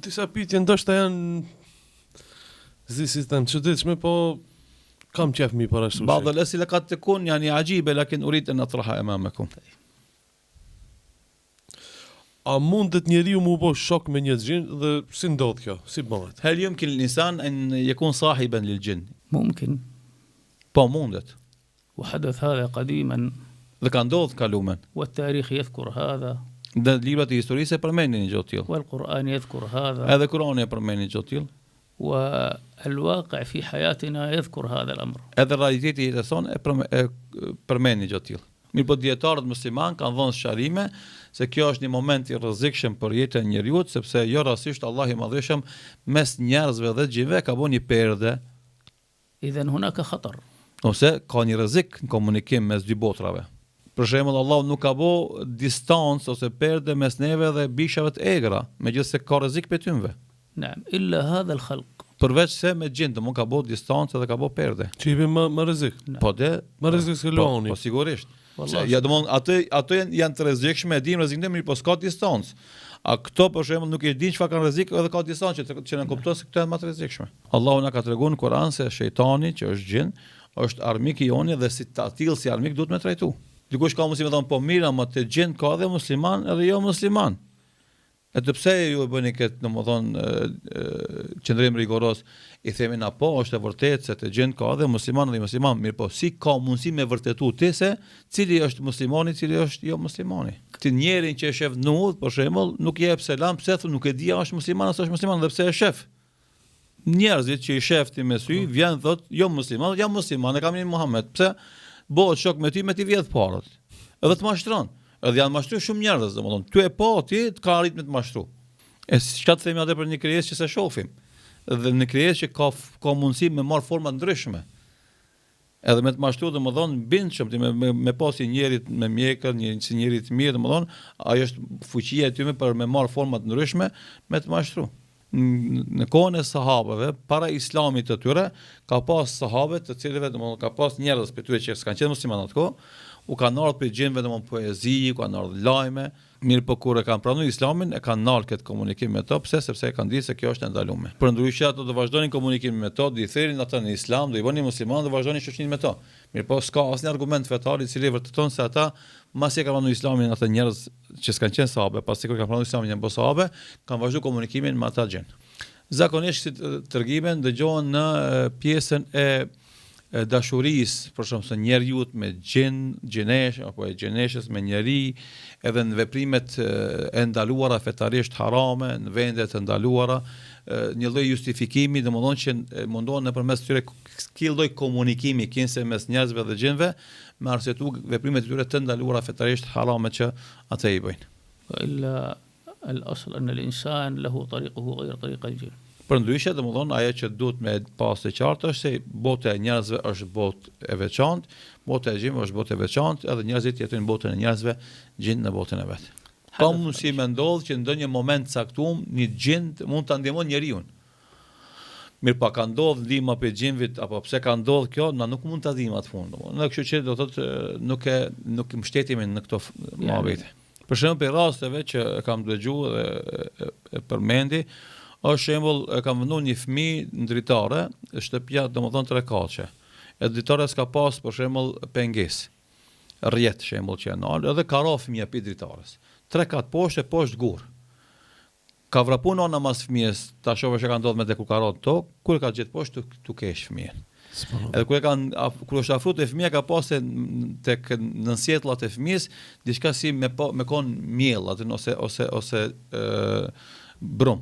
Disa pyetje ndoshta janë çuditshme, po kam qef mi parashtu. بعض الأسئلة قد تكون يعني عجيبة لكن أريد أن أطرحها أمامكم. A mundet njeriu mu bo shok me një xhin dhe si ndodh kjo? Si bëhet? هل يمكن الإنسان أن يكون صاحبا للجن؟ ممكن. po mundet. وحدث هذا قديما Dhe ka ndodhur kalumen. والتاريخ يذكر هذا Dhe librat e historisë e përmendin një gjë të tillë. والقرآن يذكر هذا Edhe Kurani e përmend një gjë të tillë. والواقع في حياتنا يذكر هذا الأمر. Edhe realiteti i jetës sonë e përmend një gjë të tillë. Mirë po dietarët musliman kanë dhënë sharrime se kjo është një moment i rrezikshëm për jetën e njeriu, sepse jo rastësisht Allah i Madhëshëm mes njerëzve dhe xhinëve ka bënë një perde. إذن هناك خطر. Ose ka një rrezik në komunikim mes dy botrave. Për shembull, Allah nuk ka bë distancë ose perde mes neve dhe bishave të egra, megjithëse ka rrezik për tyve. نعم إلا هذا الخلق. Përveç se me gjendë mund ka bë distancë dhe ka bë perde. Që i bë më rrezik. Po de, Më rrezik se loni. Po sigurisht. Wallahi. Ja domon ato janë të rrezikshme, e dim rrezikin, mirë po s'ka distancë. A këto për shembull nuk e din çfarë kanë rrezik edhe ka distancë që na kupton se këto janë më të rrezikshme. Allahu na ka treguar në Kur'an se shejtani që është gjin është armik i joni dhe si tillë si armik duhet me trajtu. Dikush ka mundësi me thonë po mirë, ama te gjin ka edhe musliman edhe jo musliman. E të pse ju e bëni këtë, domethënë qëndrim rigoros, i themi na po, është e vërtetë se të gjën ka edhe musliman dhe musliman, mirë po si ka mundësi me vërtetu ti se cili është muslimani, cili është jo muslimani. Ti njerin që e shef në udhë, për shembull, nuk jep selam, pse thonë nuk e di a është musliman apo është musliman dhe pse e shef. Njerëzit që i shefti me sy, vjen thot jo musliman, jam musliman, e kam një Muhammed. Pse bëhet shok me ty vjedh parët. Edhe të mashtron. Edhe janë mashtruar shumë njerëz, domethënë, ty e po ti të ka arrit me të mashtru. E çka të themi atë për një krijesë që se shohim. Dhe në krijesë që ka mundësi me marr forma ndryshme. Edhe me të mashtru domethënë bindshëm ti me pasi njerit me mjekër, si njerit të mirë domethënë, ajo është fuqia e tyre për me marr forma të ndryshme me të mashtru. Në kohën e sahabëve, para islamit të tyre, ka pas sahabe të cilëve domethënë ka pas njerëz për tyre që s'kan qenë muslimanë atko, u kanë ardhur për gjinëve domethënë poezi, u kanë ardhur lajme, mirë po kur e kanë pranuar islamin, e kanë ndalë këtë komunikim me to, pse sepse e kanë ditë se kjo është e ndaluar. Përndryshe ato do vazhdonin komunikimin me to, do i thërin ata në islam, do i bënin musliman dhe vazhdonin shoqërinë me to. Mirë po s'ka asnjë argument fetar i cili vërteton se ata masi e kanë pranuar islamin ata njerëz që s'kan qenë sahabe, pasi kur kanë pranuar islamin janë bërë sahabe, kanë vazhduar komunikimin me ata gjin. Zakonisht si tërgimen dëgjohen në pjesën e dashurisë, për shembull se njeriu me gjinesh apo e gjeneshës me njeri, edhe në veprimet e ndaluara fetarisht harame, në vendet e ndaluara, një lloj justifikimi, domethënë që mundohen nëpërmes tyre këtij lloj komunikimi kinse mes njerëzve dhe gjinëve, me arsyetu veprimet e tyre të ndaluara fetarisht harame që ata i bëjnë. وإلا الأصل أن الإنسان له طريقه غير طريق الجن. Përndryshe, domethënë ajo që duhet me pas të qartë është se bota e njerëzve është botë e veçantë, bota e gjinëve është botë e veçantë, edhe njerëzit jetojnë botën e njerëzve, gjinë në botën e vet. Ka mundësi me ndodh që ndonjë moment caktuar një gjin mund ta ndihmon njeriu. Mirë pa ka ndodh ndihma për gjinëvit apo pse ka ndodh kjo, na nuk mund ta dimë atë fund. Në kështu që do thotë nuk mbështetemi në këto mohabete. Për shembull, për rasteve që kam dëgjuar dhe e përmendi, është shembull kam vënë një fëmijë në dritare, shtëpia domethënë 3 kaçe. E dritare s'ka pas për shembull pengesë. Rrjet shembull që janë, edhe ka rraf fëmia pi dritares. 3 kat poshtë gur. Ka vrapu nona mas fëmijës, ta shohësh që ka ndodhur me te ku ka rrot tok, kur ka gjetë poshtë tu kesh fëmijën. Edhe kur është afruar te fëmia ka pasë tek në sjetllat e fëmijës diçka si me kon miell aty ose brum.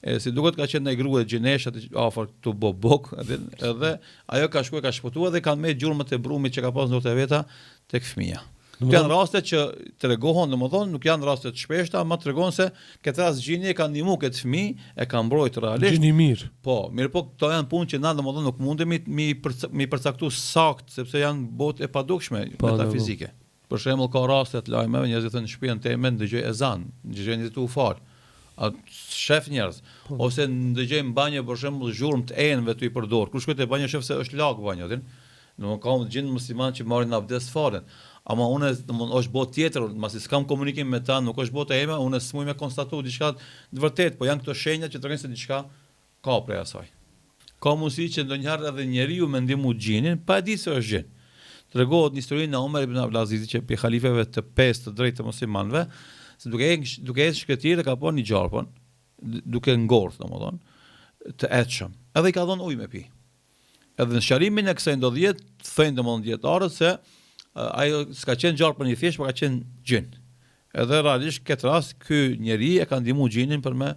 Si duket ka qenë një grua gjinesh aty afër këtu bobok, edhe ajo ka shkuar ka shpëtuar dhe kanë me gjurmët e brumit që ka pasur ndër veta tek fëmia. Këto janë raste që tregohen, domethënë nuk janë raste të shpeshta, ama tregon se këtë rast gjini e kanë ndihmuar këtë fëmijë, e kanë mbrojtur realisht. Gjini mirë. Po, mirë po këto janë punë që na domethënë nuk mundemi mi përcaktuar saktë sepse janë botë e padukshme metafizike. Për shembull ka raste të lajmeve, njerëzit thonë në shtëpinë time dëgjoj ezan, dëgjoj njerëzit u fal. Shef njerëz ose ndëgjojmë banjë për shembull zhurmë të enëve të i përdor. Kur shkoj te banja shef se është lag banja, Domethënë ka gjin musliman që marrin abdes fare. Ama unë domethënë është botë tjetër, masi s'kam komunikim me ta, nuk është bota ime, unë s'muj me konstatu diçka të vërtet, po janë këto shenja që tregojnë se diçka ka prej asaj. Ka mundësi që ndonjëherë edhe njeriu me ndihmu gjinin, pa e ditë se është gjin. Tregohet në historinë e Omer ibn Abdulazizit që pi halifeve të 5 të drejtë të muslimanëve, se duke ecë shkëtirë ka po një gjarpon, duke ngordh domethënë, të etshëm. Edhe i ka dhënë ujë me pi. Edhe në sharimin e kësaj ndodhje, thënë domethënë dietarët se ajo s'ka qenë gjarpon i thjesht, por ka qenë gjin. Edhe realisht këtë rast ky njeri e ka ndihmu gjinin për me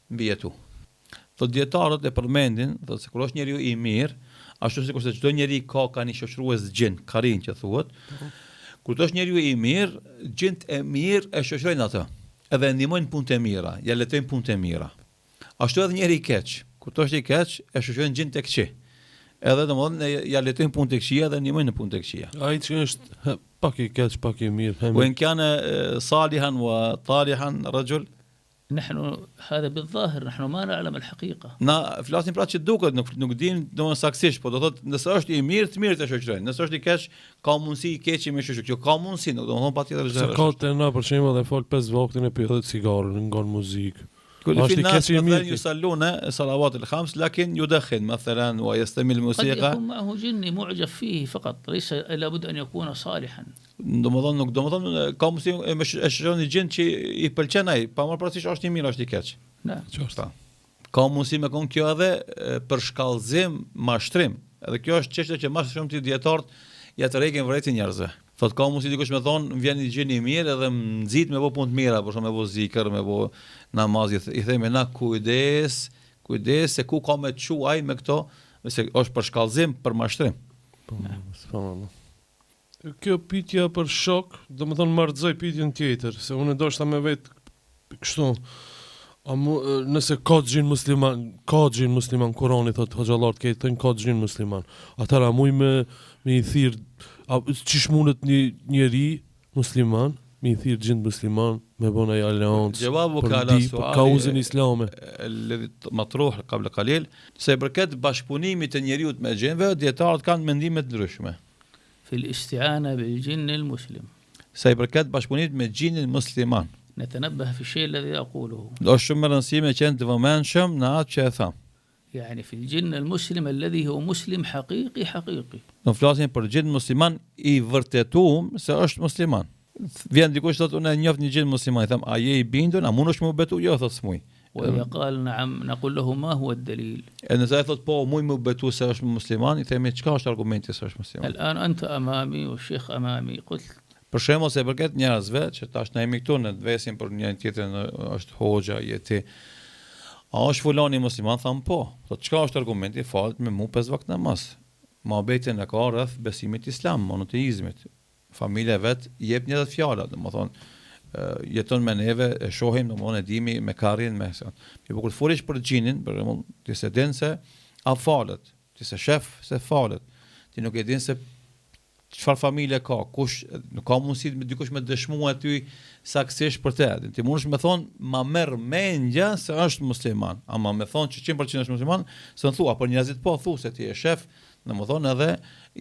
mbijetu. Të dietarët e përmendin, thotë se kur është njeriu i mirë, ashtu sikur se çdo njeri ka një shoqërues gjin, karin që thuhet. Kur është njeriu i mirë, gjint e mirë e shoqërojnë atë. Edhe ndihmojnë punët e mira, ja letojnë punët e mira. Ashtu edhe njeri i keq, kur është i keq, e shoqërojnë gjint e këqij. Edhe domodin ja letojnë punët e këqija dhe ndihmojnë në punët e këqija. Ai që është pak i keq, pak i mirë. وإن كان صالحا وطالحا رجل نحن هذا بالظاهر نحن ما نعلم الحقيقة. Na flasim pra që duket, nuk dim domosdoshmë saktësisht, po do thotë nëse është i mirë, të mirë të shoqërojnë. Nëse është i keq, ka mundësi i keqi me shoqëroj. Kjo ka mundësi, domosdoshmë patjetër Se ka të na për shembull dhe fol 5 vaktin e pjedhët cigaren, ngon muzikë. كل في أشتي الناس كثير مثلا ميركي. يصلون الصلوات الخمس لكن يدخن مثلا ويستمع قد الموسيقى. يكون معه جني معجب فيه فقط، ليس لابد أن يكون صالحا. domethënë ka mundësi e shoqëron një gjend që i pëlqen ai, pa marrë parasysh është i mirë, është i keq. نعم. Po. Ka mundësi me kon kjo edhe për shkallëzim, mashtrim. Edhe kjo është çështje që më shumë ti dietarët ja të rrekin vërejtë njerëzve. Thot ka mundësi dikush me thon vjen një gjë i mirë edhe nxit me bë punë të mira, për shembull me bë zikër, me bë namaz, i themi na kujdes se ku ka me çu ai me këto, se është për shkallëzim, për mashtrim. Po. Kjo pyetja për shok, domethënë marrëzoj pyetjen tjetër, se unë ndoshta me vet kështu. Nëse ka gjin musliman, Kurani thot hoxhallar të thënë ka gjin musliman. Atëra muj me i thirr, çish mundet një njeri musliman me i thirr gjin musliman me bën ai aleancë. Jawabu për ka di, ala suali ka uzën islame. الذي مطروح قبل قليل se përket bashkëpunimit të njeriu me gjinëve, dietarët kanë mendime të ndryshme. في الاستعانة بالجن المسلم Se i përket bashkëpunimit me gjinin musliman. نتنبه في الشيء الذي أقوله. Do shumë më rëndësishme që të vëmendshëm në atë që e tham. يعني في الجن المسلم الذي هو مسلم حقيقي حقيقي. Do flasim për gjin musliman i vërtetuar se është musliman. Vjen dikush thotë unë e njoh një gjin musliman, i them a je i bindur, a mundesh më betu? Jo, thotë smuj. وإذا قال نعم نقول له ما هو الدليل. E nëse ai thotë po, muj më betu se është musliman, i themi çka është argumenti se është musliman. الآن أنت أمامي والشيخ أمامي، قلت Për shembull se përket njerëzve që tash na jemi këtu në vesin për një tjetër është hoxha, jeti. A është fulani musliman? Tham po. Thotë çka është argumenti? Falet me mu 5 vakt namaz. Mohabetin e ka rreth besimit islam, monoteizmit. Familja vet jep një fjala, domethënë jeton me neve, e shohim, domethënë e dimi me karrin me. Po kur folish për xhinin, për shembull, ti se din se a falet, ti se shef se falet. Ti nuk e din se çfarë familje ka, kush nuk ka mundësi me dikush me dëshmuar aty saktësisht për të. Ti mundesh me thon, ma merr mendja se është musliman, ama me thon që 100% është musliman, s'e thua, por njerëzit po thu se ti je shef, domethënë edhe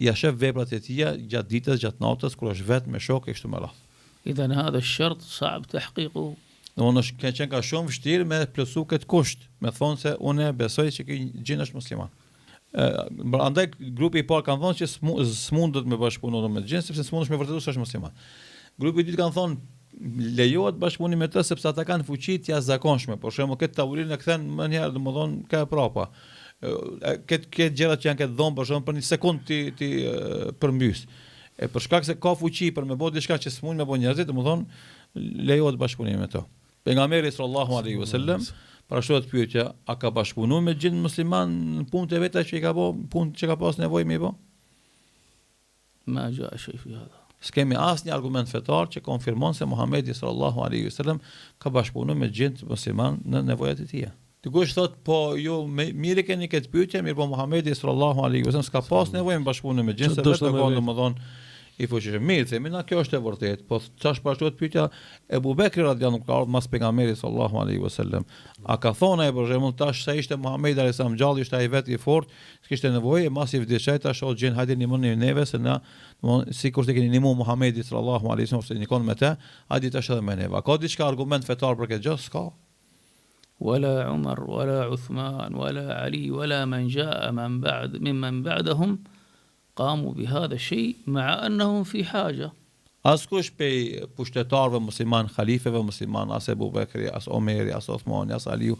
ja shef veprat e tija gjatë ditës, gjatë natës kur është vetë me shok e kështu me radhë. إذا هذا الشرط صعب تحقيقه. Domethënë është qenë ka shumë vështirë me plotsu këtë kusht, me thonë se unë besoj se ky gjin është musliman. Andaj grupi i parë kanë thonë që s'mundet me bashkëpunuar me gjin sepse s'mundesh me vërtetuar se është musliman. Grupi i dytë kanë thonë lejohet bashkëpunimi me të sepse ata kanë fuqi të jashtëzakonshme. Për shembull, këtë tavolinë e kthen më një herë, domethënë ka prapa. Këtë gjërat që janë këtë dhomë, për shembull, për një sekondë ti përmbys. E për shkak se ka fuqi për me bëu diçka që s'mund me bëu njerëzit, domethënë lejohet bashkëpunimi me to. Pejgamberi sallallahu alaihi wasallam para shoqët pyetja, a ka bashkëpunuar me gjin musliman në punët e veta që i ka bëu, punë që ka pas nevojë me i bë? ما جاء شيء في هذا. S'kemi asnjë argument fetar që konfirmon se Muhamedi sallallahu alaihi wasallam ka bashkëpunuar me gjin musliman në nevojat e tij. Dikush thot, po ju mirë keni këtë pyetje, mirë po Muhamedi sallallahu alaihi wasallam s'ka pas nevojë me bashkëpunim me gjin, se vetë ka domethënë I fuqishëm. Mirë, themi na kjo është e vërtetë, po çfarë shpashtohet pyetja Ebu Bekri radhiyallahu anhu ka ardhur mas pejgamberit sallallahu alaihi wasallam. A ka thonë ai për shembull tash sa ishte Muhamedi alayhis salam gjallë, ishte ai vetë I fortë, s'kishte nevojë, mas I vdiçaj tash o gjën hajde nimoni neve se na, domthon sikur të keni nimu Muhamedi sallallahu alaihi wasallam se nikon me të, hajde tash edhe me neve. A ka diçka argument fetar për këtë gjë? S'ka. ولا عمر ولا عثمان ولا علي ولا من جاء من بعد ممن بعدهم قاموا بهذا الشيء مع أنهم في حاجة. Askush pe pushtetarëve musliman, khalifeve musliman, as Ebu Bekri, as Omeri, as Osmani, as Aliu,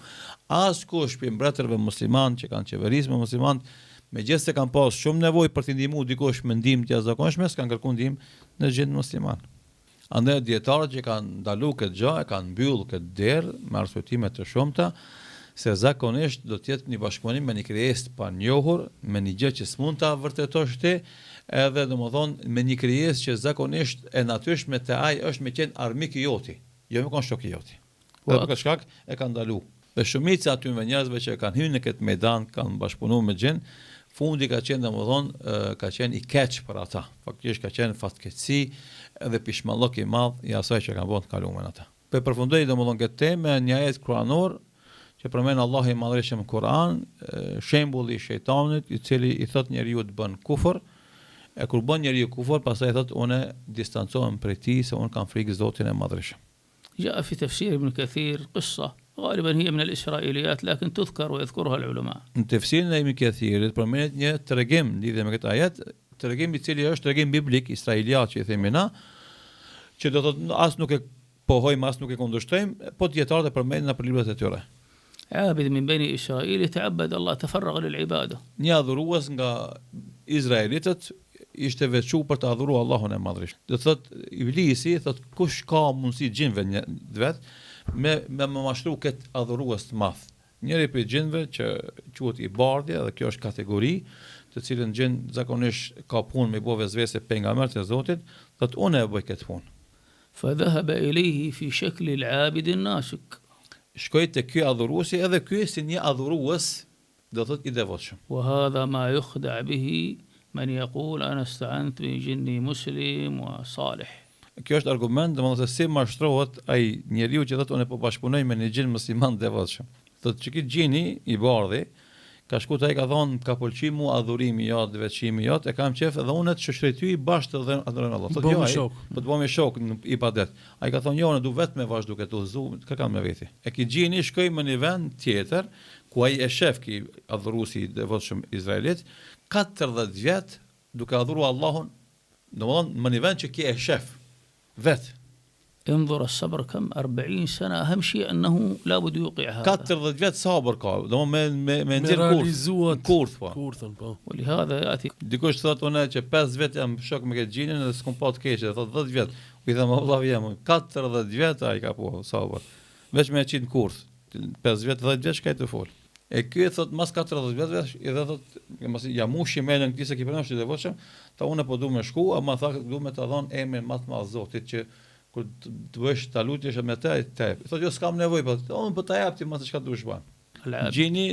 askush pe mbretërve musliman që kanë qeverisë me musliman, megjithëse se kanë pas shumë nevojë për të ndihmuar dikush me ndihmë të jashtëzakonshme, s'kan kërkuar ndihmë në gjendje musliman. Andaj dietarët që kanë ndaluar këtë gjë, e kanë mbyllur këtë derë me arsyetime të shumta, se zakonisht do të jetë një bashkëpunim me një krijesë pa njohur, me një gjë që s'mund ta vërtetosh ti, edhe domethënë me një krijesë që zakonisht e natyrshme te ai është me qenë armik I joti, jo me kon shok I joti. Dhe për këtë shkak e kanë ndaluar. Dhe shumica aty me njerëzve që kanë hyrë në këtë medan, kanë bashkëpunuar me gjin, fundi ka qenë domethënë ka qenë I keq për ata. Faktikisht ka qenë fatkeqësi edhe pishmallok I madh I asaj që kanë bërë të kaluarën ata. Për përfundoj domethënë këtë temë një ajet kuranor që përmend Allahu I Madhërisht në Kur'an, shembulli I shejtanit I cili I thot njeriu të bën kufër, e kur bën njeriu kufër, pastaj thot unë distancohem prej tij se unë kam frikë Zotin e Madhërisht. جاء في تفسير ابن كثير قصة غالبا هي من الإسرائيليات لكن تذكر ويذكرها العلماء. Në tefsirin e Ibn Kathirit përmendet një tregim lidhje me këtë ajet, tregim I cili është tregim biblik israeliat që I themi na, që do thotë as nuk e pohojmë, as nuk e kundërshtojmë, po dietarët e përmendin në librat e tyre. عابد من بني إسرائيل يتعبد الله تفرغ للعبادة. Një adhurues nga izraelitët ishte veçuar për të adhuruar Allahun e Madhërisht. Do thot Iblisi thot kush ka mundësi gjinëve vet me mashtru këtë adhurues të madh. Njëri prej gjinëve që quhet I bardhja dhe kjo është kategori të cilën gjin zakonisht ka punë me bove zvese pejgamberit e Zotit, thot unë e bëj këtë punë. فذهب إليه في شكل العابد الناسك. Shkoi te ky adhuruesi edhe ky si një adhurues do thot I devotshëm. وهذا ما يخدع به من يقول أنا استعنت بجني مسلم وصالح. Kjo është argument, domethënë se si mashtrohet ai njeriu që thotë unë po bashkëpunoj me një gjin musliman devotshëm. Thotë që ky gjini I bardhi ka shkuar ai ka thonë ka pëlqyer mua adhurimi jot, veçimi jot, e kam qef edhe unë të shoqëroj ty bashkë edhe adhurojmë Allah. Thotë jo, po të bëjmë shok në ibadet. Ai ka thonë jo, unë du vetëm me vazhdu këtë udhëzu, ka kam me veti. E ky gjini shkoi në një vend tjetër ku ai e shef ky adhuruesi I devotshëm izraelit 40 vjet duke adhuruar Allahun, domethënë në një vend që ky e shef vet. انظر الصبر كم 40 سنة أهم شيء أنه لا بد يوقع هذا. 40 vjet sabër ka, domethënë me nxjerr kurth po. Kurthën po. ولهذا يأتي Dikush thotë unë që 5 vjet jam shok me këtë gjinin dhe s'kum pa të keqe, thotë 10 vjet. U I them vëllai jam 40 vjet ai ka po sabër. Veç me qit kurth. 5 vjet 10 vjet shkaj të fol. E ky thotë mas 40 vjetësh I dhe thotë mos ja mushi me në këtë se ki pranë të devotshëm, ta unë po du me shku, ama tha du me ta dhon emrin më të madh Zotit që kur të bësh ta lutjesh me të, thotë jo s'kam nevojë, po unë po ta jap ti më çka dush bën. Gjini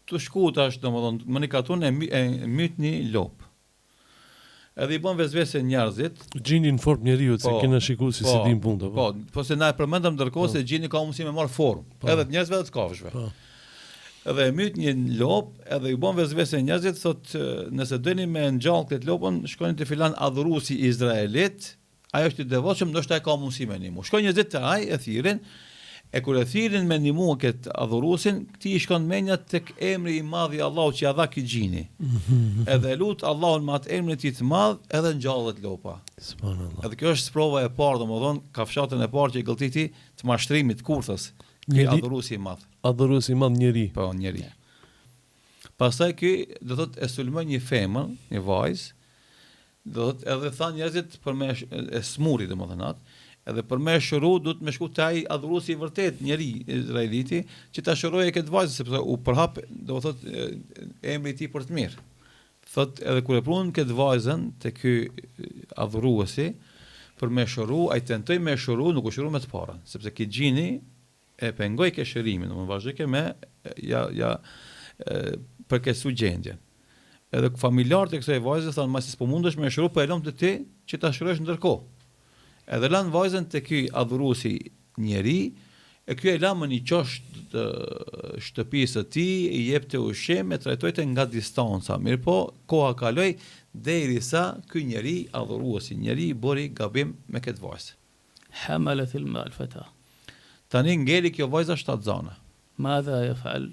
të shku tash domethënë më një katun e mytni lop. Edhe I bën vezvese njerëzit. Gjini në formë njeriu se kena shikuar si dim punta po. Po se na e përmendëm ndërkohë se gjini ka mundësi me marr formë, edhe të njerëzve edhe të kafshëve. Po. Edhe e myt një lop, edhe I bën vezvese njerëzit, thotë nëse dëni me ngjall këtë lopën, shkoni te filan adhuruesi izraelit, ai është I devotshëm, ndoshta ai ka mundësi me ndihmu. Shkojnë njerëzit te ai, e thirrin, e kur e thirrin me ndihmu këtë adhuruesin, këtij shkon menja tek emri I madh I Allahut që ja dha ky gjini. Edhe lut Allahun me atë emrin e tij të madh, edhe ngjallet lopa. Subhanallah. Edhe kjo është sprova e parë, domethënë kafshatën e parë që I gëlltiti të mashtrimit kurthës. Ky adhuruesi I madh. Adhuruesi I madh njeri. Po, njeri. Pastaj ky do thotë e sulmoi një femër, një vajzë, do thotë edhe tha njerëzit për me e smuri domethënë atë, edhe për me shëru duhet me shku te ai adhuruesi I vërtet, njeri izraeliti, që ta shërojë këtë vajzë sepse u përhap, do thotë emri I tij për të mirë. Thotë edhe kur e prun këtë vajzën te ky adhuruesi për me shëru, ai tentoi me shëru, nuk u shëru me të parën, sepse ky gjini e pengoj ke shërimin, domethënë vazhdoi ke me ja përkesu gjendjen. Edhe familjarët e kësaj vajze thonë, "Masi s'po mundesh me shëru, po e lëm të ti që ta shkruash ndërkohë." Edhe lanë vajzën te ky adhuruesi njeri, e ky e la më një qosht të shtëpisë së tij, i jepte ushqim, e trajtojte nga distanca. Mirë po, koha kaloi derisa ky njeri adhuruesi njeri bëri gabim me këtë vajzë. حملت الماء الفتاة Tani ngeli kjo vajza 7 zana. ماذا يفعل؟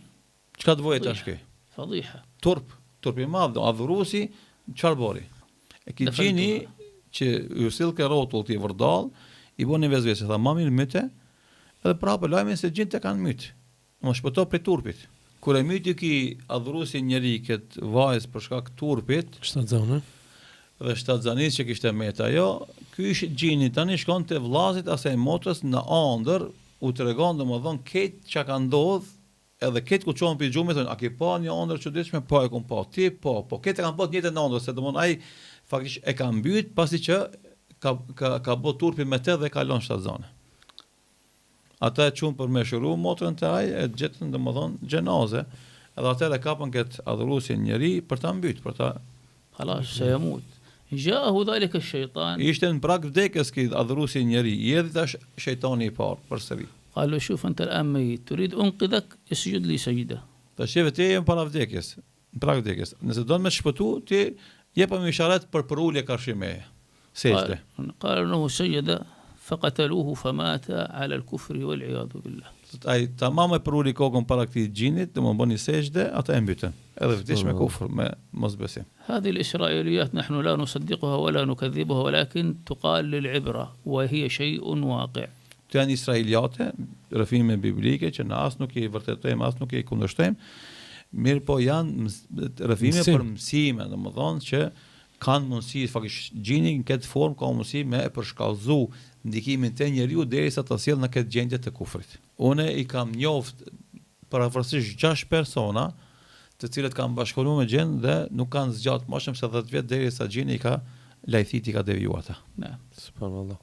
Çka të vojë tash kë? فضيحة. Turp i madh, adhuruesi çfarë bëri? E ki gjini që ju sill ke rrotull ti vërdall, i bëni vezvese, tha mami myte, edhe prapë lajmin se gjinte kanë myt. Mos shpëto prej turpit. Kur e myti ki adhuruesi njeri këtë vajzë për shkak turpit, Kështu zonë. dhe 7 zanis që kishte met ajo, ky ishi gjini tani shkon te vllazit asaj motrës në ëndër, u tregon domodin këtë çka ka ndodh, edhe këtë ku çon pi xhumë thon, a ke pa një ëndër çuditshme? Po e kum pa. Ti po këtë kanë bërë njëtë në ëndër, se domodin ai faktikisht e ka mbyt pasi që ka bë turpi me të dhe kalon 7 zane. Ata e çun për me shëru motrën të ai, e gjetën domodin xhenaze, edhe atëherë kapën këtë adhuruesin njeri për ta mbyt, për ta خلاص سيموت. جاءه ذلك الشيطان ishte në prag vdekjes ky adhuruesi njeri, i erdhi tash shejtani i parë përsëri. قال له شوف أنت الآن ميت تريد أنقذك اسجد لي سجدة. Tash vetë je para vdekjes, në prag vdekjes. Nëse do të më shpëtu, ti jepëm isharet për ulje karshime. Sejdë. قال أنه سجد فقتلوه فمات على الكفر والعياذ بالله. Ai tamam e përuli kokën para këtij xhinit, do më bëni sejdë, ata e mbytën. Edhe vdiq me kufër, me mosbesim. هذه الإسرائيليات نحن لا نصدقها ولا نكذبها ولكن تقال للعبرة وهي شيء واقع. Të janë israeliate, rrëfime biblike që na as nuk i vërtetojmë, as nuk i kundërshtojmë. Mirë po janë rrëfime për mësime, domethënë që kanë mundësi faktikisht gjini në këtë formë ka mundësi me e përshkallëzu ndikimin të njeriu derisa të sjellë në këtë gjendje të kufrit. Unë i kam njoft parafrasisht 6 persona të cilët kanë bashkëpunuar me gjin dhe nuk kanë zgjat më shumë se 10 vjet derisa gjini i ka lajthiti ka devijuar ata. نعم. Subhanallah.